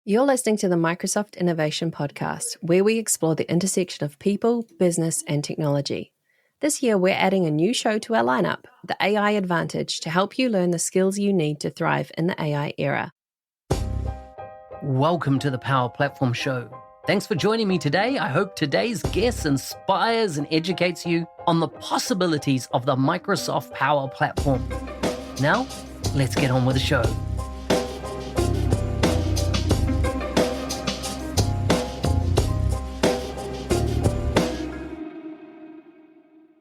You're listening to the Microsoft Innovation Podcast, where we explore the intersection of people, business, and technology. This year, we're adding a new show to our lineup, The AI Advantage, to help you learn the skills you need to thrive in the AI era. Welcome to the Power Platform Show. Thanks for joining me today. I hope today's guest inspires and educates you on the possibilities of the Microsoft Power Platform. Now, let's get on with the show.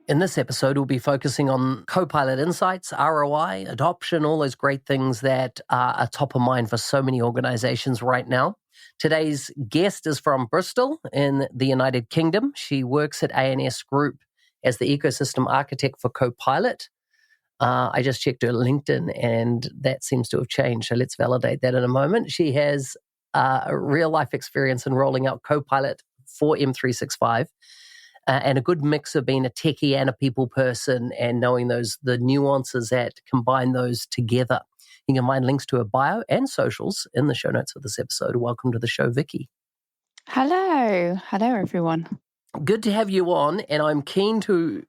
In this episode, we'll be focusing on Copilot insights, ROI, adoption, all those great things that are top of mind for so many organizations right now. Today's guest is from Bristol in the United Kingdom. She works at A&S Group as the ecosystem architect for Copilot. I just checked her LinkedIn and that seems to have changed. So let's validate that in a moment. She has a real life experience in rolling out Copilot for M365. And a good mix of being a techie and a people person and knowing the nuances that combine those together. You can find links to her bio and socials in the show notes of this episode. Welcome to the show, Vicki. Hello. Hello, everyone. Good to have you on. And I'm keen to,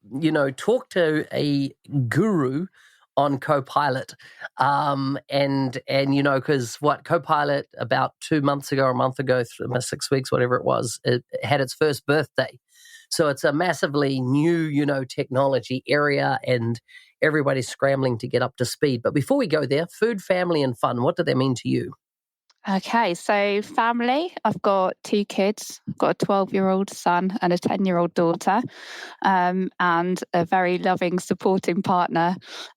talk to a guru on Copilot. Because Copilot about 2 months ago or a month ago, 6 weeks, whatever it was, it had its first birthday. So it's a massively new, technology area and everybody's scrambling to get up to speed. But before we go there, food, family, and fun, what do they mean to you? Okay, so family, I've got 2 kids. I've got a 12-year-old son and a 10-year-old daughter, and a very loving, supporting partner,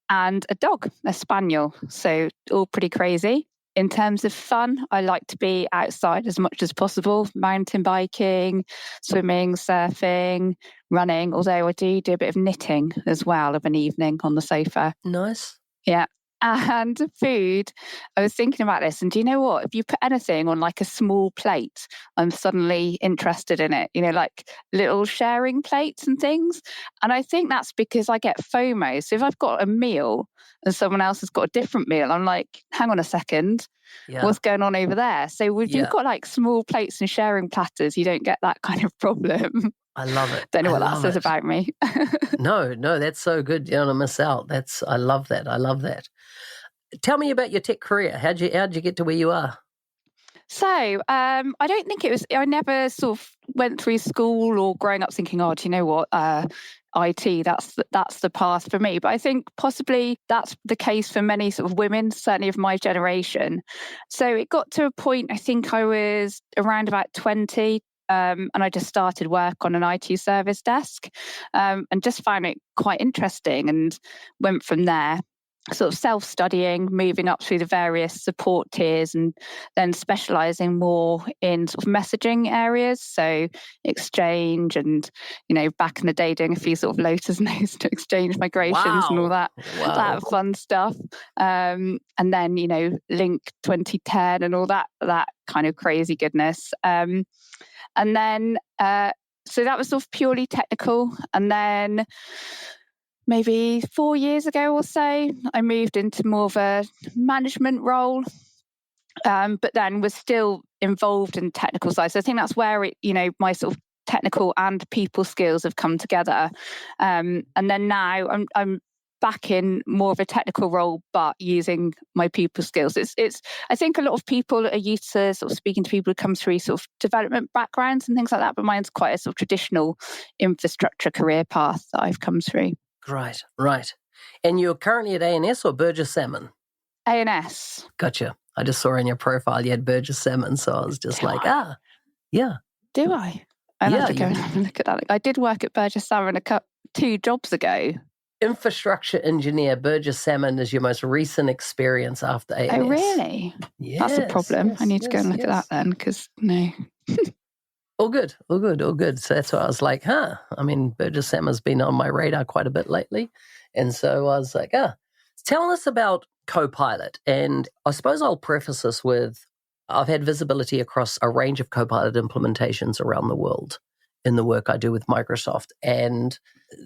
and a dog, a spaniel. So all pretty crazy. In terms of fun, I like to be outside as much as possible, mountain biking, swimming, surfing, running, although I do a bit of knitting as well of an evening on the sofa. Nice. Yeah. And food, I was thinking about this, and do you know what? If you put anything on like a small plate, I'm suddenly interested in it, like little sharing plates and things. And I think that's because I get FOMO. So if I've got a meal and someone else has got a different meal, I'm like, hang on a second, what's going on over there? So if you've got like small plates and sharing platters, you don't get that kind of problem. I love it. Don't know what that says about me. No, that's so good. You don't want to miss out. I love that. Tell me about your tech career. How'd you get to where you are? So I don't think I never sort of went through school or growing up thinking, do you know what? IT, that's the path for me. But I think possibly that's the case for many sort of women, certainly of my generation. So it got to a point, I think I was around about 20, and I just started work on an IT service desk, and just found it quite interesting and went from there, sort of self-studying, moving up through the various support tiers and then specialising more in sort of messaging areas. So Exchange and, back in the day doing a few sort of Lotus Notes to Exchange migrations and all that fun stuff. And then, Link 2010 and all that kind of crazy goodness. And then, so that was sort of purely technical. And then maybe 4 years ago or so, I moved into more of a management role, but then was still involved in technical side. So I think that's where my sort of technical and people skills have come together. And then now I'm back in more of a technical role, but using my people skills. It's. I think a lot of people are used to sort of speaking to people who come through sort of development backgrounds and things like that, but mine's quite a sort of traditional infrastructure career path that I've come through. Right. And you're currently at A&S or Burgess Salmon? A&S. Gotcha. I just saw in your profile you had Burgess Salmon, so I was just yeah. Do I? I'll have to go and have a look at that. I did work at Burgess Salmon 2 jobs ago. Infrastructure engineer, Burgess Salmon is your most recent experience after A&S. Oh, really? Yes. That's a problem. I need to go and look at that then, because no. All good. So that's why I was like, Burgess Salmon's been on my radar quite a bit lately. And so I was like, tell us about Copilot. And I suppose I'll preface this with, I've had visibility across a range of Copilot implementations around the world in the work I do with Microsoft. And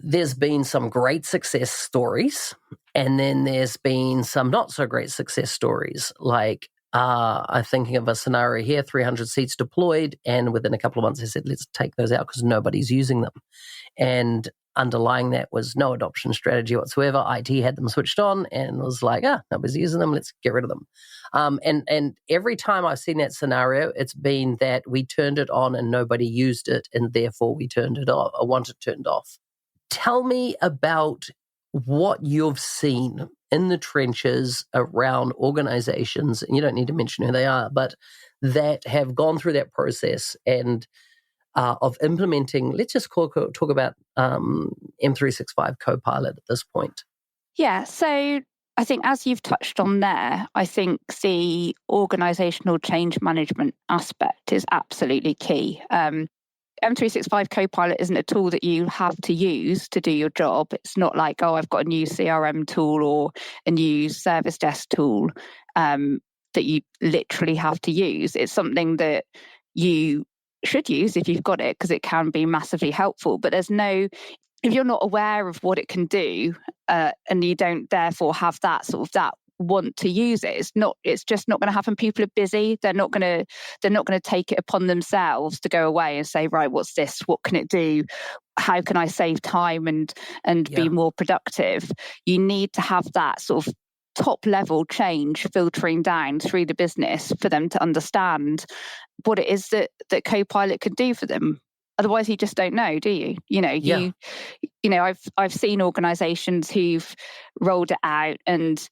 there's been some great success stories, and then there's been some not so great success stories. Like I'm thinking of a scenario here, 300 seats deployed, and within a couple of months, they said, let's take those out because nobody's using them. And underlying that was no adoption strategy whatsoever. IT had them switched on and was like, nobody's using them, let's get rid of them. And every time I've seen that scenario, it's been that we turned it on and nobody used it, and therefore we turned it off, or want it turned off. Tell me about what you've seen in the trenches around organizations, and you don't need to mention who they are, but that have gone through that process and of implementing, let's just talk about M365 Copilot at this point. Yeah, so I think as you've touched on there, I think the organizational change management aspect is absolutely key. M365 Copilot isn't a tool that you have to use to do your job. It's not like, I've got a new CRM tool or a new service desk tool that you literally have to use. It's something that you should use if you've got it, because it can be massively helpful. But if you're not aware of what it can do, and you don't therefore have that want to use it, it's just not going to happen. People are busy. They're not going to take it upon themselves to go away and say, right, what's this? What can it do? How can I save time and be more productive? You need to have that sort of top level change filtering down through the business for them to understand what it is that Copilot can do for them. Otherwise, you just don't know, do you? I've seen organisations who've rolled it out, and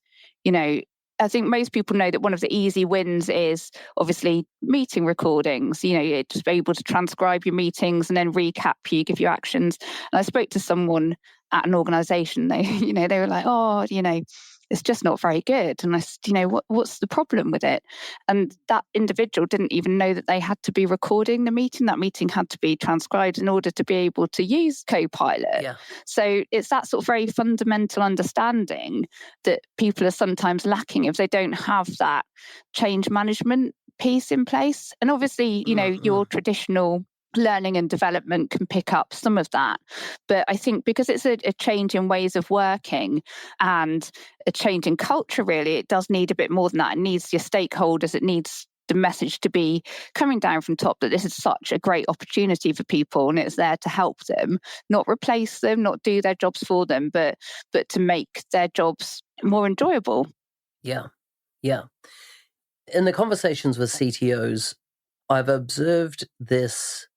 I think most people know that one of the easy wins is obviously meeting recordings. You're just able to transcribe your meetings and then recap you, give you actions. And I spoke to someone at an organisation. They were like, it's just not very good. And I said, what's the problem with it? And that individual didn't even know that they had to be recording the meeting. That meeting had to be transcribed in order to be able to use Copilot. Yeah. So it's that sort of very fundamental understanding that people are sometimes lacking if they don't have that change management piece in place. And obviously, your traditional learning and development can pick up some of that. But I think because it's a change in ways of working and a change in culture, really, it does need a bit more than that. It needs your stakeholders. It needs the message to be coming down from top that this is such a great opportunity for people and it's there to help them, not replace them, not do their jobs for them, but to make their jobs more enjoyable. Yeah. In the conversations with CTOs, I've observed this.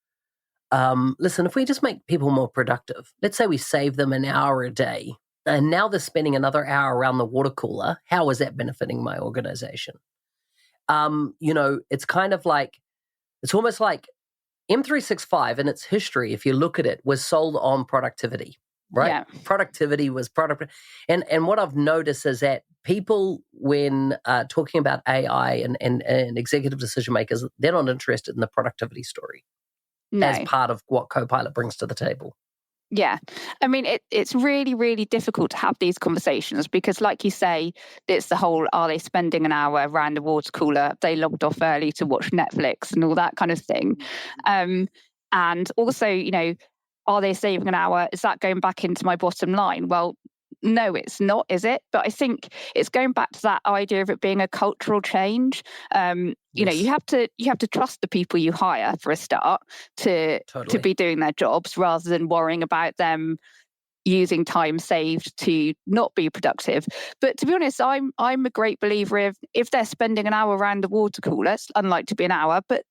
Listen, if we just make people more productive, let's say we save them an hour a day, and now they're spending another hour around the water cooler, how is that benefiting my organization? It's kind of like, it's almost like M365 in its history, if you look at it, was sold on productivity, right? Yeah. Productivity was product. And what I've noticed is that people, when talking about AI and executive decision makers, they're not interested in the productivity story. No. As part of what Copilot brings to the table. Yeah. I mean, it's really, really difficult to have these conversations because, like you say, it's the whole, are they spending an hour around the water cooler? They logged off early to watch Netflix and all that kind of thing. And also, are they saving an hour? Is that going back into my bottom line? Well, no, it's not, is it? But I think it's going back to that idea of it being a cultural change. Yes. You have to trust the people you hire for a start to be doing their jobs rather than worrying about them using time saved to not be productive. But to be honest, I'm a great believer if they're spending an hour around the water cooler, it's unlikely to be an hour, but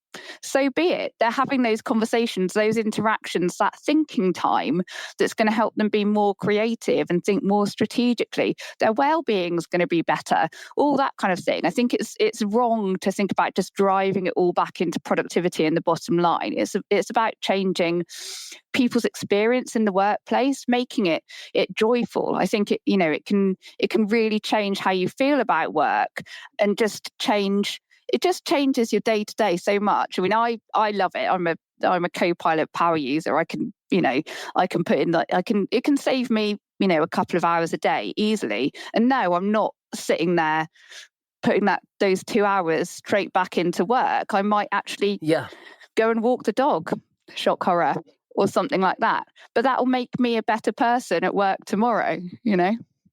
so be it. They're having those conversations, those interactions, that thinking time that's going to help them be more creative and think more strategically. Their well-being is going to be better, all that kind of thing. I think it's wrong to think about just driving it all back into productivity and the bottom line. It's about changing people's experience in the workplace, making it joyful. I think it can really change how you feel about work and just change. It just changes your day to day so much. I mean, I love it. I'm a Copilot power user. I can put in it can save me, a couple of hours a day easily. And no, I'm not sitting there putting those 2 hours straight back into work. I might actually go and walk the dog, shock horror, or something like that. But that will make me a better person at work tomorrow,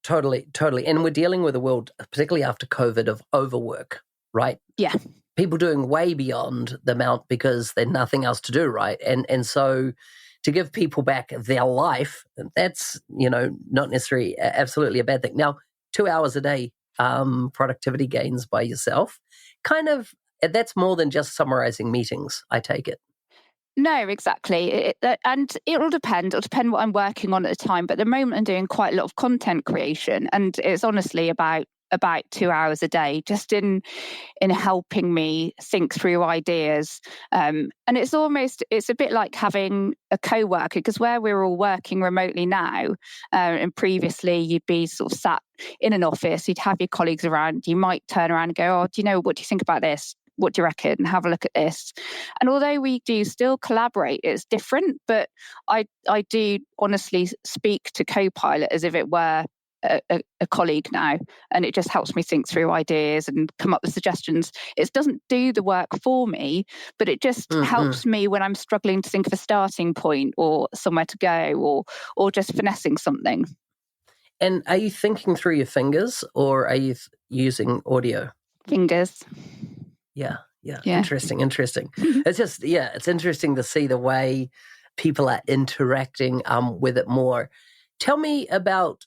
Totally. And we're dealing with a world, particularly after COVID, of overwork. right? Yeah. People doing way beyond the amount because there's nothing else to do, right? And so to give people back their life, that's, not necessarily absolutely a bad thing. Now, 2 hours a day productivity gains by yourself, that's more than just summarizing meetings, I take it. No, exactly. And it'll depend. It'll depend what I'm working on at the time. But at the moment, I'm doing quite a lot of content creation. And it's honestly about 2 hours a day just in helping me think through ideas. And it's a bit like having a co-worker, because where we're all working remotely now, and previously you'd be sort of sat in an office, you'd have your colleagues around, you might turn around and go, oh, what do you think about this? What do you reckon? Have a look at this. And although we do still collaborate, it's different. But I do honestly speak to Copilot as if it were a colleague now, and it just helps me think through ideas and come up with suggestions. It doesn't do the work for me, but it just helps me when I'm struggling to think of a starting point or somewhere to go, or just finessing something. And are you thinking through your fingers, or are you using audio? Fingers. Yeah. Interesting. It's just, it's interesting to see the way people are interacting with it more. Tell me about,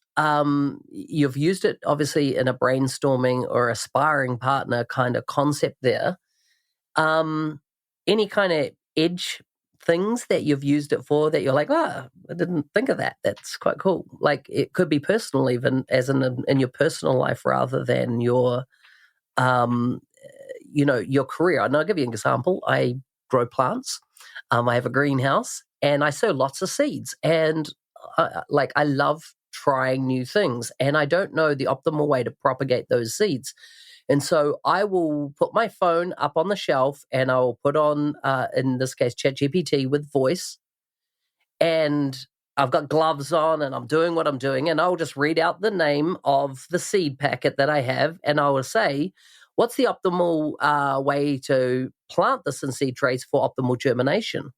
you've used it obviously in a brainstorming or a sparring partner kind of concept there. Any kind of edge things that you've used it for that you're like, I didn't think of that. That's quite cool. Like it could be personal, even as in your personal life rather than your, your career. And I'll give you an example. I grow plants. I have a greenhouse and I sow lots of seeds. And I love trying new things. And I don't know the optimal way to propagate those seeds. And so I will put my phone up on the shelf and I'll put on, in this case, ChatGPT with voice. And I've got gloves on and I'm doing what I'm doing. And I'll just read out the name of the seed packet that I have. And I will say, what's the optimal way to plant this in seed trays for optimal germination?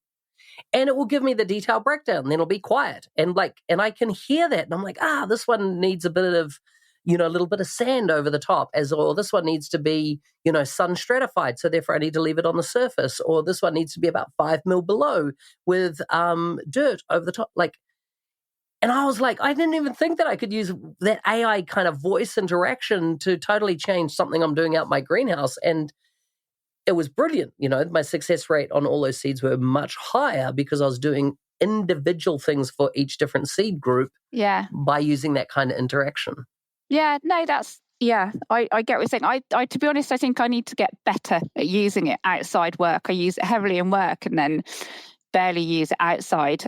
And it will give me the detailed breakdown. And then it'll be quiet. And I can hear that. And I'm like, this one needs a bit of, a little bit of sand over the top, or this one needs to be, sun stratified. So therefore I need to leave it on the surface. Or this one needs to be about 5 mil below with dirt over the top. And I was like, I didn't even think that I could use that AI kind of voice interaction to totally change something I'm doing out my greenhouse. And it was brilliant. My success rate on all those seeds were much higher because I was doing individual things for each different seed group by using that kind of interaction. Yeah, no, I get what you're saying. I to be honest, I think I need to get better at using it outside work. I use it heavily in work and then barely use it outside.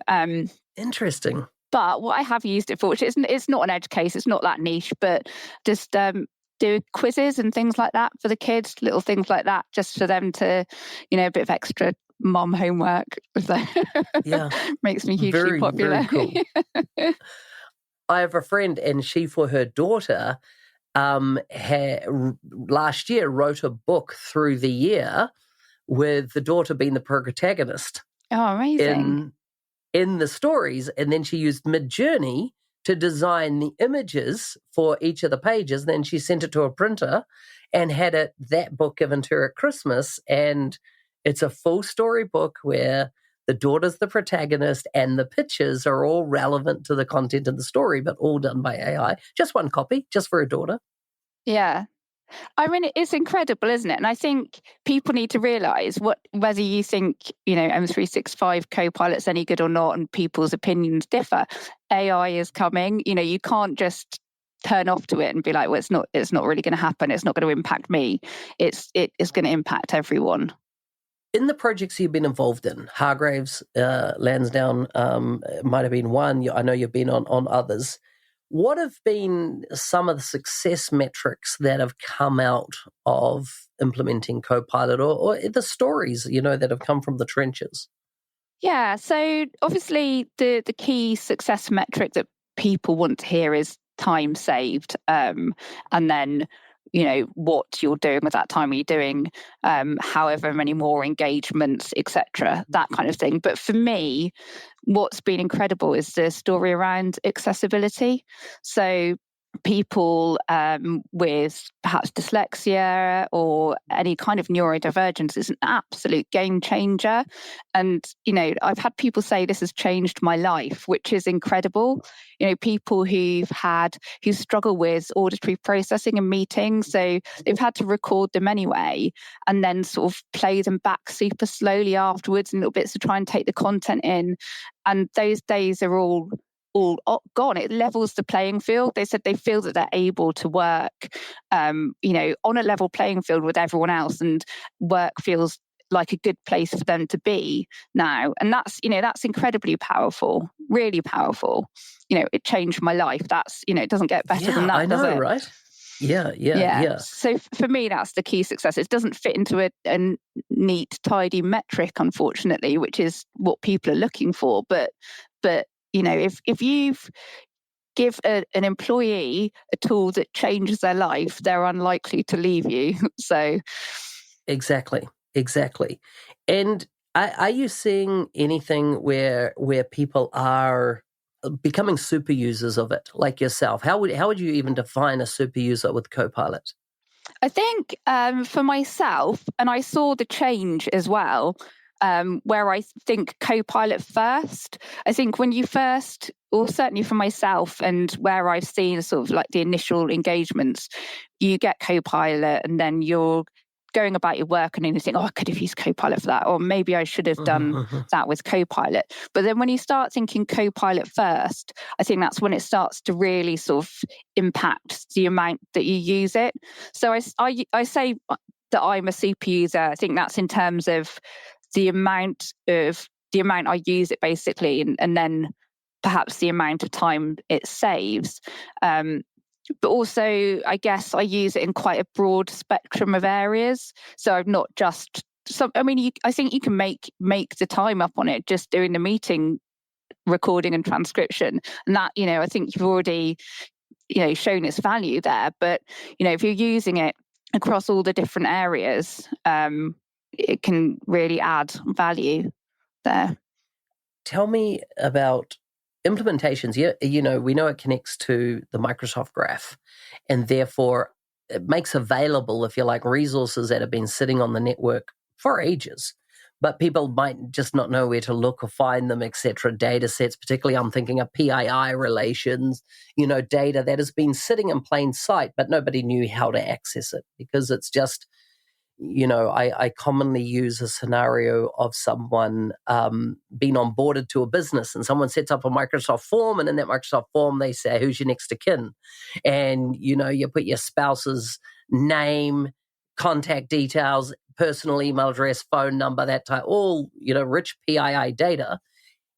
Interesting. But what I have used it for, which it's not an edge case, it's not that niche, but just do quizzes and things like that for the kids, little things like that, just for them to, a bit of extra mom homework. So makes me hugely very, popular. Very cool. I have a friend, and she, for her daughter, last year wrote a book through the year with the daughter being the protagonist. Oh, amazing. In the stories, and then she used Midjourney to design the images for each of the pages, and then she sent it to a printer and had that book given to her at Christmas, and it's a full story book where the daughter's the protagonist and the pictures are all relevant to the content of the story, but all done by AI. Just one copy, just for her daughter. Yeah. I mean, it's incredible, isn't it? And I think people need to realise whether you think, M365 Copilot's any good or not, and people's opinions differ. AI is coming. You can't just turn off to it and be like, well, it's not really going to happen. It's not going to impact me. It's going to impact everyone. In the projects you've been involved in, Hargraves, Lansdowne, might have been one. I know you've been on others. What have been some of the success metrics that have come out of implementing Copilot, or the stories, that have come from the trenches? Yeah, so obviously the key success metric that people want to hear is time saved, and then what you're doing with that time. Are you doing however many more engagements, etc., that kind of thing. But for me, what's been incredible is the story around accessibility. So people with perhaps dyslexia or any kind of neurodivergence is an absolute game changer. And, I've had people say this has changed my life, which is incredible. People who struggle with auditory processing and meetings, so they've had to record them anyway and then sort of play them back super slowly afterwards in little bits to try and take the content in. And those days are all gone. It levels the playing field. They said they feel that they're able to work, on a level playing field with everyone else, and work feels like a good place for them to be now. And that's incredibly powerful, really powerful. It changed my life. That's, it doesn't get better than that, does it? Right? Yeah. So for me, that's the key success. It doesn't fit into a neat, tidy metric, unfortunately, which is what people are looking for. But if you give an employee a tool that changes their life, they're unlikely to leave you. So exactly. And are you seeing anything where people are becoming super users of it, like yourself? How would you even define a super user with Copilot? I think for myself, and I saw the change as well, where I think Copilot first. I think when you first, or certainly for myself, and where I've seen sort of like the initial engagements, you get Copilot and then you're going about your work and then you think, I could have used Copilot for that, or maybe I should have done that with Copilot. But then when you start thinking Copilot first, I think that's when it starts to really sort of impact the amount that you use it. So I say that I'm a super user. I think that's in terms of the amount I use it, basically, and then perhaps the amount of time it saves. But also, I guess I use it in quite a broad spectrum of areas. So I'm not just I think you can make the time up on it just doing the meeting recording and transcription, and that I think you've already shown its value there. But if you're using it across all the different areas, it can really add value there. Tell me about implementations. We know it connects to the Microsoft Graph, and therefore it makes available, if you like, resources that have been sitting on the network for ages, but people might just not know where to look or find them, etc. Data sets, particularly I'm thinking of PII relations, data that has been sitting in plain sight, but nobody knew how to access it because it's just, I commonly use a scenario of someone being onboarded to a business and someone sets up a Microsoft form, and in that Microsoft form, they say, who's your next of kin? And, you put your spouse's name, contact details, personal email address, phone number, that type, all, rich PII data.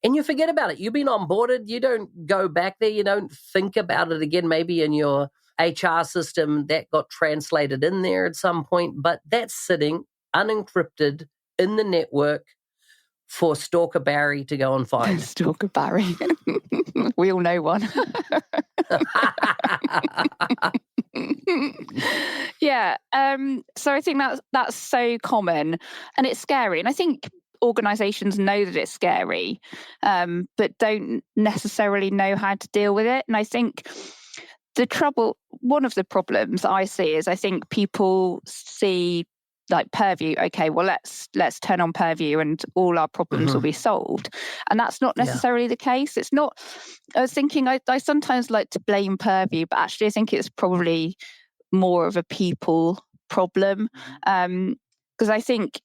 And you forget about it. You've been onboarded. You don't go back there. You don't think about it again, maybe in your HR system that got translated in there at some point, but that's sitting unencrypted in the network for Stalker Barry to go and find. Stalker Barry. We all know one. Yeah. So I think that's so common and it's scary. And I think organizations know that it's scary, but don't necessarily know how to deal with it. And I think one of the problems I see is I think people see like Purview, okay, well, let's turn on Purview and all our problems will be solved. And that's not necessarily the case. It's not, I was thinking, I sometimes like to blame Purview, but actually I think it's probably more of a people problem. Because I think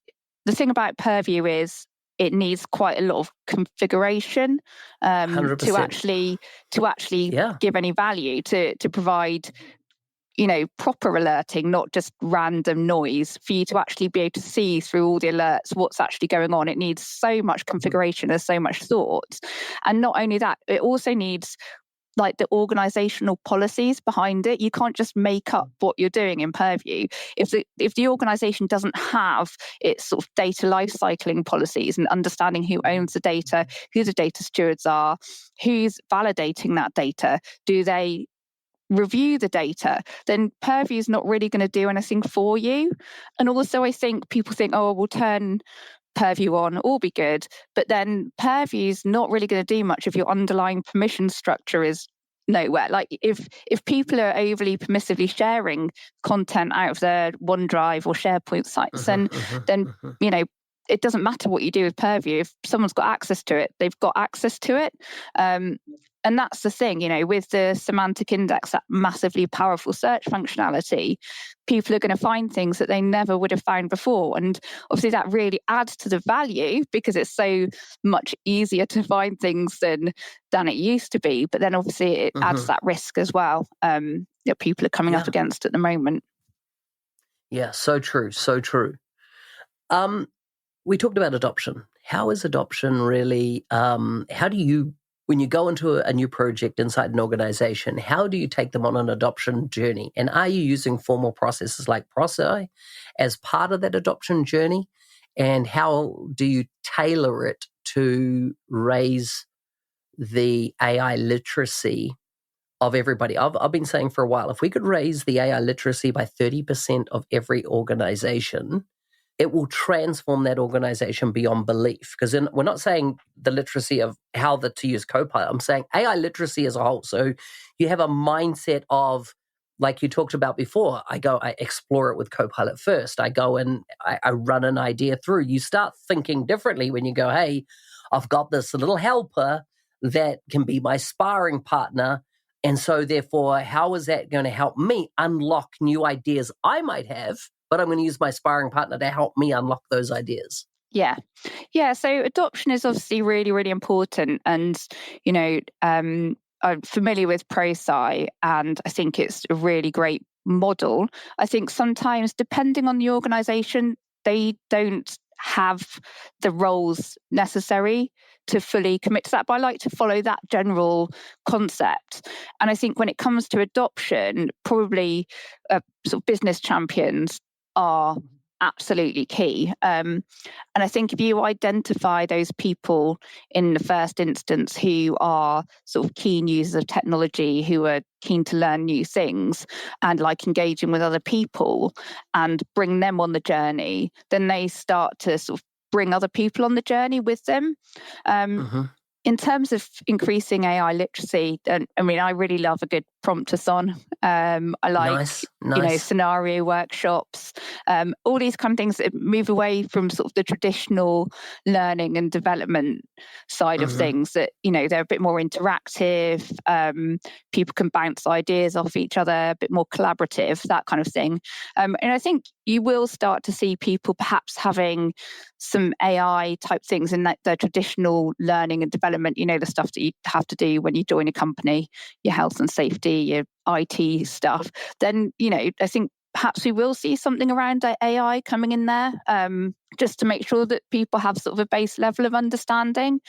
the thing about Purview is it needs quite a lot of configuration to actually give any value, to provide proper alerting, not just random noise, for you to actually be able to see through all the alerts what's actually going on. It needs so much configuration, there's so much thought. And not only that, it also needs like the organizational policies behind it. You can't just make up what you're doing in Purview. If the organization doesn't have its sort of data lifecycling policies and understanding who owns the data, who the data stewards are, who's validating that data, do they review the data, then Purview is not really going to do anything for you. And also I think people think, we'll turn Purview on, all be good. But then Purview is not really going to do much if your underlying permission structure is nowhere. Like if people are overly permissively sharing content out of their OneDrive or SharePoint sites, then it doesn't matter what you do with Purview. If someone's got access to it, they've got access to it. And that's the thing, with the semantic index, that massively powerful search functionality, people are going to find things that they never would have found before. And obviously that really adds to the value because it's so much easier to find things than it used to be. But then obviously it adds that risk as well that people are coming up against at the moment. Yeah, so true, so true. We talked about adoption. How is adoption really, how do you, when you go into a new project inside an organization, how do you take them on an adoption journey? And are you using formal processes like Process as part of that adoption journey? And how do you tailor it to raise the AI literacy of everybody? I've been saying for a while, if we could raise the AI literacy by 30% of every organization, it will transform that organization beyond belief. Because we're not saying the literacy of how to use Copilot. I'm saying AI literacy as a whole. So you have a mindset of, like you talked about before, I explore it with Copilot first. I go and I run an idea through. You start thinking differently when you go, hey, I've got this little helper that can be my sparring partner. And so therefore, how is that going to help me unlock new ideas I might have? But I'm going to use my sparring partner to help me unlock those ideas. Yeah. So adoption is obviously really, really important. And, I'm familiar with ProSci, and I think it's a really great model. I think sometimes, depending on the organization, they don't have the roles necessary to fully commit to that, but I like to follow that general concept. And I think when it comes to adoption, probably sort of business champions are absolutely key. And I think if you identify those people in the first instance who are sort of keen users of technology, who are keen to learn new things and like engaging with other people and bring them on the journey, then they start to sort of bring other people on the journey with them. In terms of increasing AI literacy, I really love a good prompt-a-thon. I like, nice. Scenario workshops, all these kind of things that move away from sort of the traditional learning and development side of things, that, they're a bit more interactive. People can bounce ideas off each other, a bit more collaborative, that kind of thing. And I think you will start to see people perhaps having some AI type things in their traditional learning and development, the stuff that you have to do when you join a company, your health and safety, your IT stuff. Then, I think perhaps we will see something around AI coming in there, just to make sure that people have sort of a base level of understanding.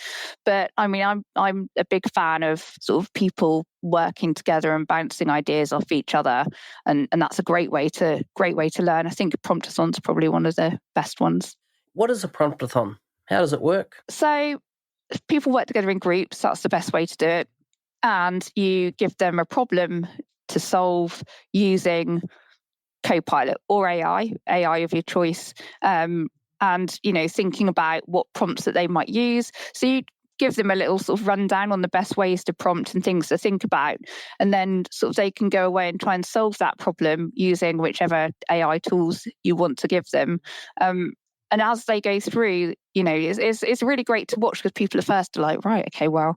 But I'm a big fan of sort of people working together and bouncing ideas off each other, and that's a great way to learn. I think prompt-a-thon's probably one of the best ones. What is a prompt-a-thon? How does it work? So people work together in groups. That's the best way to do it. And you give them a problem to solve using Copilot or AI of your choice, and thinking about what prompts that they might use. So you give them a little sort of rundown on the best ways to prompt and things to think about, and then sort of they can go away and try and solve that problem using whichever AI tools you want to give them. And as they go through, it's really great to watch, because people at first are like, right, okay, well,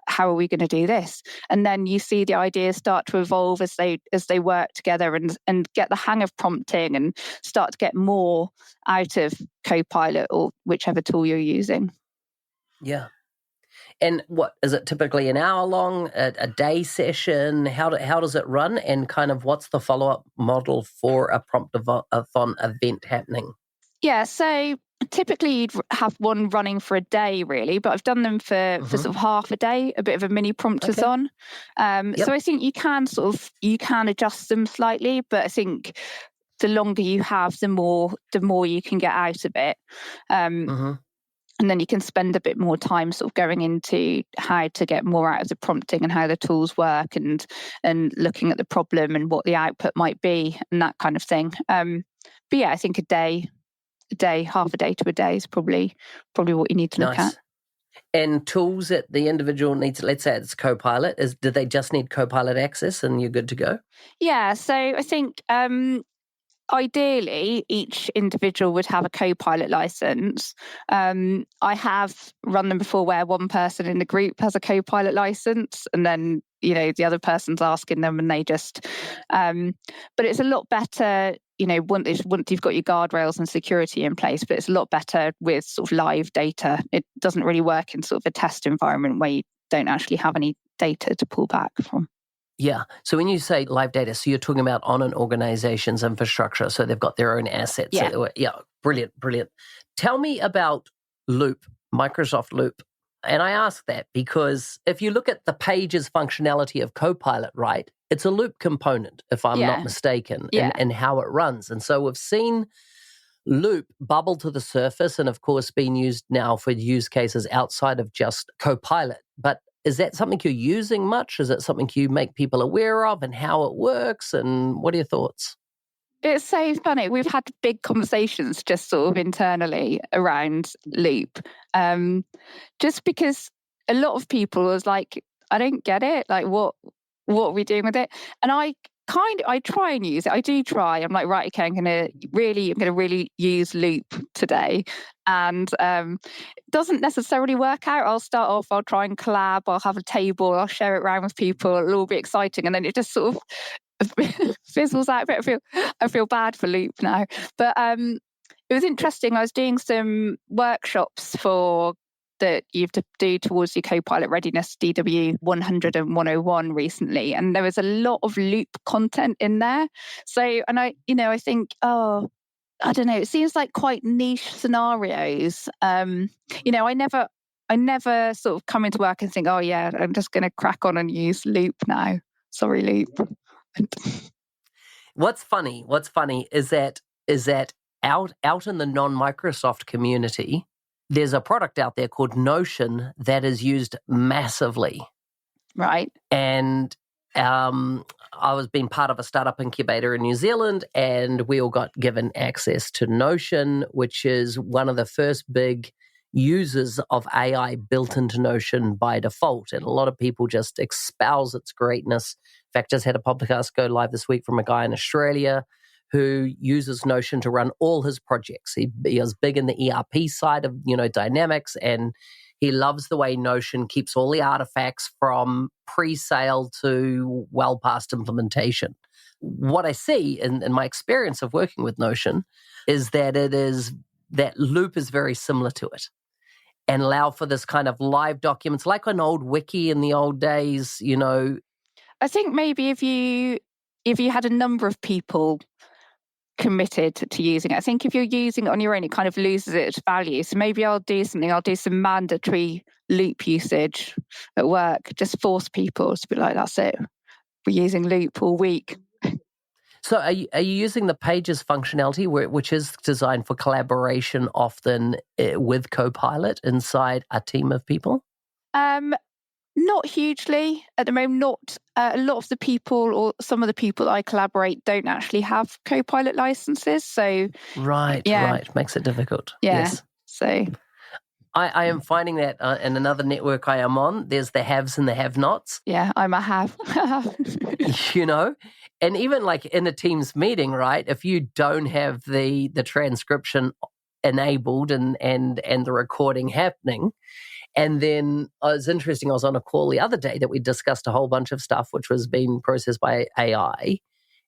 how are we going to do this? And then you see the ideas start to evolve as they work together and get the hang of prompting and start to get more out of Copilot or whichever tool you're using. Yeah. And what is it, typically an hour long, a day session? How does it run? And kind of what's the follow-up model for a prompt-a-thon event happening? Yeah, so typically you'd have one running for a day, really, but I've done them for sort of half a day, a bit of a mini prompt-a-thon. So I think you can adjust them slightly, but I think the longer you have, the more you can get out of it. And then you can spend a bit more time sort of going into how to get more out of the prompting and how the tools work, and looking at the problem and what the output might be and that kind of thing. But yeah, I think a day, half a day to a day is probably what you need to look at. And tools that the individual needs, let's say it's Copilot, do they just need Copilot access and you're good to go? Yeah, so I think ideally each individual would have a Copilot license. I have run them before where one person in the group has a Copilot license and then, the other person's asking them and they just, but it's a lot better, once you've got your guardrails and security in place, but it's a lot better with sort of live data. It doesn't really work in sort of a test environment where you don't actually have any data to pull back from. Yeah. So when you say live data, so you're talking about on an organization's infrastructure, so they've got their own assets. Yeah. Brilliant. Tell me about Loop, Microsoft Loop. And I ask that because if you look at the Pages functionality of Copilot, right, it's a Loop component, if I'm not mistaken, in how it runs. And so we've seen Loop bubble to the surface and, of course, being used now for use cases outside of just Copilot. But is that something you're using much? Is it something you make people aware of and how it works? And what are your thoughts? It's so funny. We've had big conversations just sort of internally around Loop. Just because a lot of people was like, I don't get it. Like, what are we doing with it? And I try and use it. I do try. I'm like, right, okay, I'm gonna really use Loop today. And it doesn't necessarily work out. I'll start off, I'll try and collab, I'll have a table, I'll share it around with people, it'll all be exciting. And then it just sort of fizzles out. But I feel bad for Loop now. But it was interesting. I was doing some workshops that you have to do towards your Copilot readiness, DW 100 and 101 recently. And there was a lot of Loop content in there. So, and I think, I don't know, it seems like quite niche scenarios. I never sort of come into work and think, oh yeah, I'm just going to crack on and use Loop now. Sorry, Loop. What's funny is that out in the non-Microsoft community, there's a product out there called Notion that is used massively. Right. And I was being part of a startup incubator in New Zealand, and we all got given access to Notion, which is one of the first big users of AI built into Notion by default. And a lot of people just espouse its greatness. In fact, just had a podcast go live this week from a guy in Australia who uses Notion to run all his projects. He is big in the ERP side of, Dynamics, and he loves the way Notion keeps all the artifacts from pre-sale to well past implementation. What I see in my experience of working with Notion is that that Loop is very similar to it and allow for this kind of live documents, like an old wiki in the old days, I think maybe if you had a number of people committed to using it. I think if you're using it on your own, it kind of loses its value. So maybe I'll do some mandatory Loop usage at work, just force people to be like, that's it. We're using Loop all week. So are you using the Pages functionality, which is designed for collaboration often with Copilot inside a team of people? Not hugely at the moment. Not a lot of the people, or some of the people I collaborate, don't actually have Copilot licenses. So right, makes it difficult. Yeah. Yes. So I am finding that in another network I am on, there's the haves and the have-nots. Yeah, I'm a have. And even like in a Teams meeting, right? If you don't have the transcription enabled and the recording happening. And then it was interesting, I was on a call the other day that we discussed a whole bunch of stuff which was being processed by AI.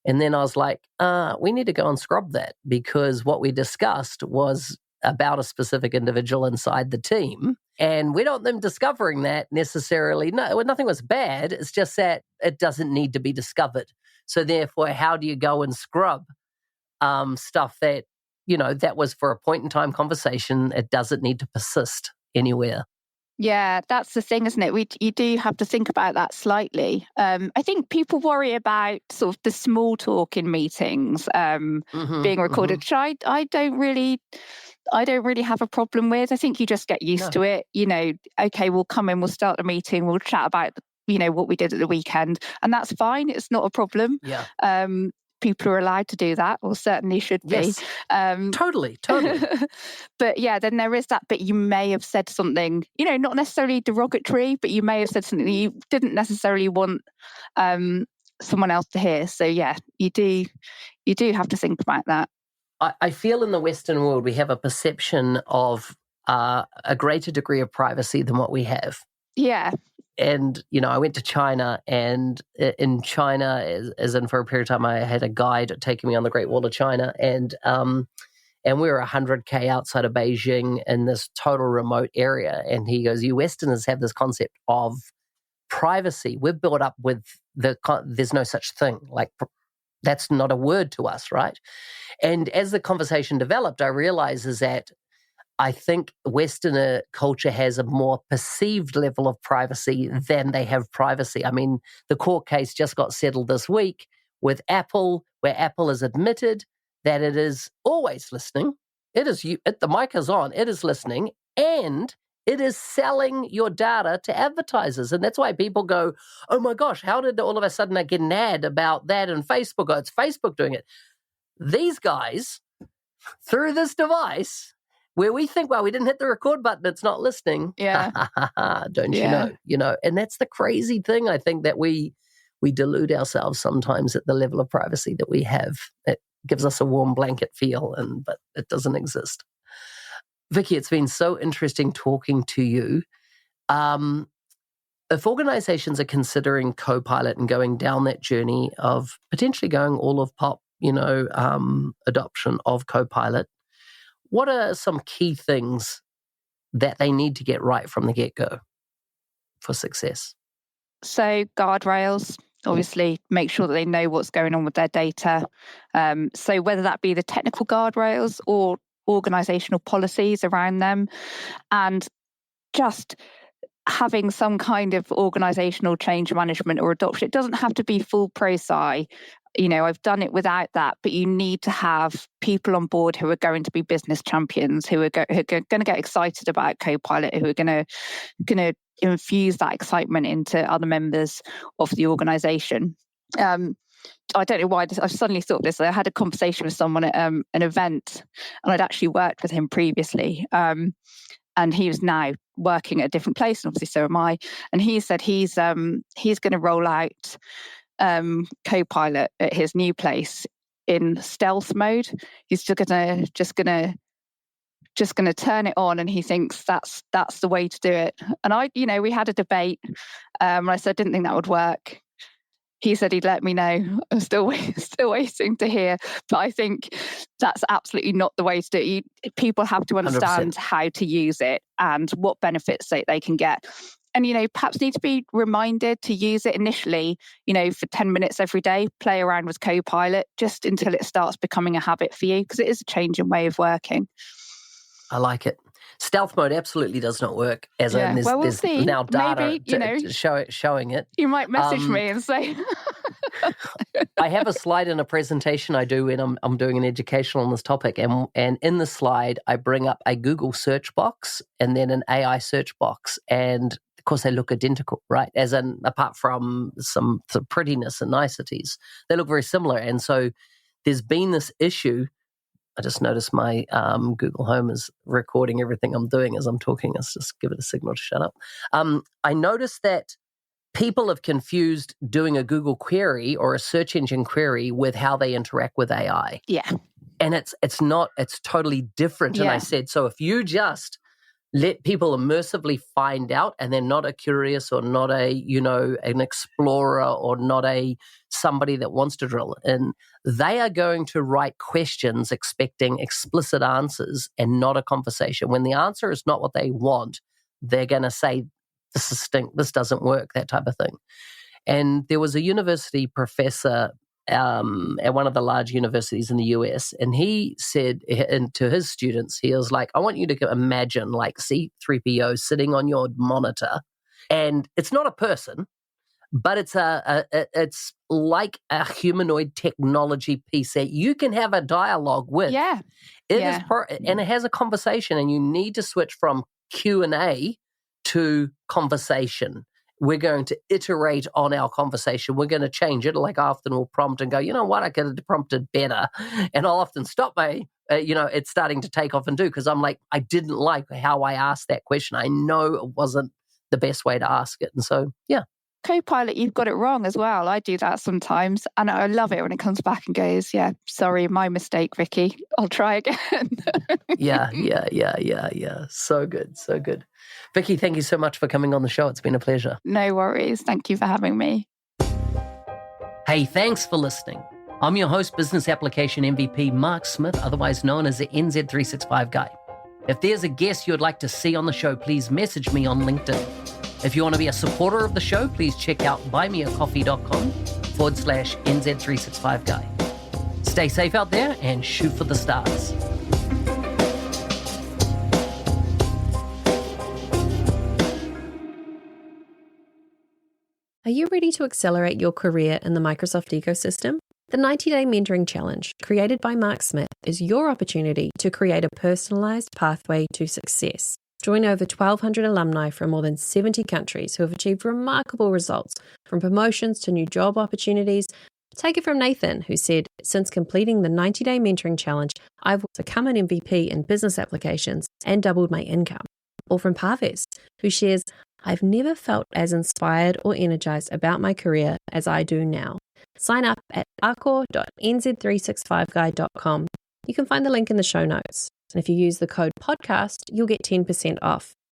And then I was like, we need to go and scrub that, because what we discussed was about a specific individual inside the team. And we don't want them discovering that necessarily. No, nothing was bad. It's just that it doesn't need to be discovered. So therefore, how do you go and scrub stuff that, that was for a point in time conversation? It doesn't need to persist anywhere. Yeah, that's the thing, isn't it? You do have to think about that slightly. I think people worry about sort of the small talk in meetings being recorded, which I don't really have a problem with. I think you just get used to it. Okay, we'll come in, we'll start the meeting, we'll chat about what we did at the weekend, and that's fine. It's not a problem. Yeah. people are allowed to do that, or certainly should be. Yes, totally. But yeah, then there is that bit. You may have said something, not necessarily derogatory, but you may have said something that you didn't necessarily want someone else to hear. So yeah, you do have to think about that. I feel in the Western world we have a perception of a greater degree of privacy than what we have. Yeah. And, I went to China, and in China, as in for a period of time, I had a guide taking me on the Great Wall of China, and we were 100K outside of Beijing in this total remote area. And he goes, you Westerners have this concept of privacy. We've built up with there's no such thing. Like, that's not a word to us, right? And as the conversation developed, I realized is that I think Westerner culture has a more perceived level of privacy than they have privacy. I mean, the court case just got settled this week with Apple, where Apple has admitted that it is always listening. The mic is on, it is listening, and it is selling your data to advertisers. And that's why people go, oh my gosh, how did all of a sudden I get an ad about that in Facebook? Oh, it's Facebook doing it. These guys, through this device, where we think, well, we didn't hit the record button, it's not listening. Yeah. Don't you know? And that's the crazy thing. I think that we delude ourselves sometimes at the level of privacy that we have. It gives us a warm blanket feel, but it doesn't exist. Vicki, it's been so interesting talking to you. If organizations are considering Copilot and going down that journey of potentially going all of pop, adoption of Copilot, what are some key things that they need to get right from the get-go for success? So guardrails, obviously, make sure that they know what's going on with their data. So whether that be the technical guardrails or organizational policies around them, and just having some kind of organizational change management or adoption. It doesn't have to be full pro-sci. I've done it without that, but you need to have people on board who are going to be business champions, who are going to get excited about Copilot, who are going to infuse that excitement into other members of the organization. I don't know why I've suddenly thought this. I had a conversation with someone at an event, and I'd actually worked with him previously. And he was now working at a different place, and obviously so am I. And he said he's going to roll out Copilot at his new place in stealth mode. He's just gonna turn it on, and he thinks that's the way to do it. And we had a debate. And I said I didn't think that would work. He said he'd let me know. I'm still waiting to hear. But I think that's absolutely not the way to do it. People have to understand 100%. How to use it and what benefits they can get. And, perhaps need to be reminded to use it initially, for 10 minutes every day, play around with Copilot just until it starts becoming a habit for you, because it is a changing way of working. I like it. Stealth mode absolutely does not work. There's see. Now data Maybe, showing it. You might message me and say... I have a slide in a presentation I do when I'm doing an educational on this topic. And in the slide, I bring up a Google search box and then an AI search box. And of course, they look identical, right? As in, apart from some prettiness and niceties, they look very similar. And so there's been this issue. I just noticed my Google Home is recording everything I'm doing as I'm talking. Let's just give it a signal to shut up. I noticed that people have confused doing a Google query or a search engine query with how they interact with AI. Yeah. And it's totally different. Yeah. And I said, so if you just let people immersively find out, and they're not a curious or not an explorer or not somebody that wants to drill in, they are going to write questions expecting explicit answers and not a conversation. When the answer is not what they want, they're going to say, this is stink, this doesn't work, that type of thing. And there was a university professor at one of the large universities in the US, and he said to his students, he was like, I want you to imagine like C-3PO sitting on your monitor, and it's not a person, but it's it's like a humanoid technology piece that you can have a dialogue with. Yeah. And it has a conversation, and you need to switch from Q&A to conversation we're going to iterate on our conversation. We're going to change it. Like I often will prompt and go, you know what, I could have prompted better. And I'll often stop my, it's starting to take off and do, because I'm like, I didn't like how I asked that question. I know it wasn't the best way to ask it. And so, yeah. Copilot, you've got it wrong as well. I do that sometimes. And I love it when it comes back and goes, yeah, sorry, my mistake, Vicki. I'll try again. Yeah. So good. Vicki, thank you so much for coming on the show. It's been a pleasure. No worries. Thank you for having me. Hey, thanks for listening. I'm your host, Business Application MVP, Mark Smith, otherwise known as the NZ365 Guy. If there's a guest you'd like to see on the show, please message me on LinkedIn. If you want to be a supporter of the show, please check out buymeacoffee.com/NZ365 Guy. Stay safe out there and shoot for the stars. Are you ready to accelerate your career in the Microsoft ecosystem? The 90-Day Mentoring Challenge, created by Mark Smith, is your opportunity to create a personalized pathway to success. Join over 1,200 alumni from more than 70 countries who have achieved remarkable results, from promotions to new job opportunities. Take it from Nathan, who said, since completing the 90-Day Mentoring Challenge, I've become an MVP in business applications and doubled my income. Or from Parves, who shares, I've never felt as inspired or energized about my career as I do now. Sign up at arcor.nz365guy.com. You can find the link in the show notes. And if you use the code podcast, you'll get 10% off.